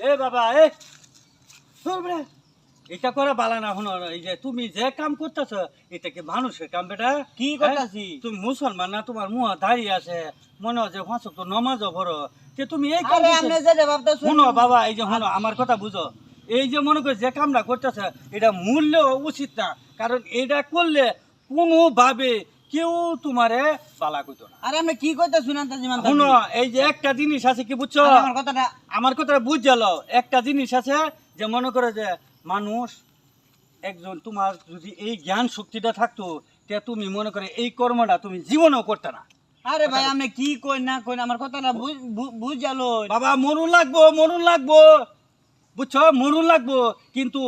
এ বাবা এ শুনবে এটা করা বালা না হনো এই যে তুমি যে কাম করতেছ এটা কি মানুষের কাম বেটা কি করতাছি? তুমি মুসলমান না তোমার মুহ দাঁড়িয়ে আছে মনে হয় যে ফাঁসক তো নমাজও পড়ো যে তুমি এই কাম আরে আপনি যেটা ভাবতেছেন শুনো বাবা এই যে শুনো আমার কথা বুঝো এই যে মনে করো যে কামটা করতেছে এটা মূল্য উচিত না কারণ এটা করলে কোনোভাবে কেউ তোমারে পালা করতো না আরে আপনি কি করতেছেন আন্তাজি মান্তাজি? শুনো এই যে একটা জিনিস আছে কি বুঝছো আরে আমার কথাটা আমার কথাটা বুঝ গেল একটা জিনিস আছে যে মনে করো যে মানুষ একজন তোমার যদি এই জ্ঞান শক্তিটা থাকতো তে তুমি মনে করে এই কর্মটা তুমি জীবনেও করতে না আরে ভাই আপনি কি কই না কই আমার কথাটা বুঝ গেল। বাবা মরুন লাগবো বুঝছো মরুন লাগবো কিন্তু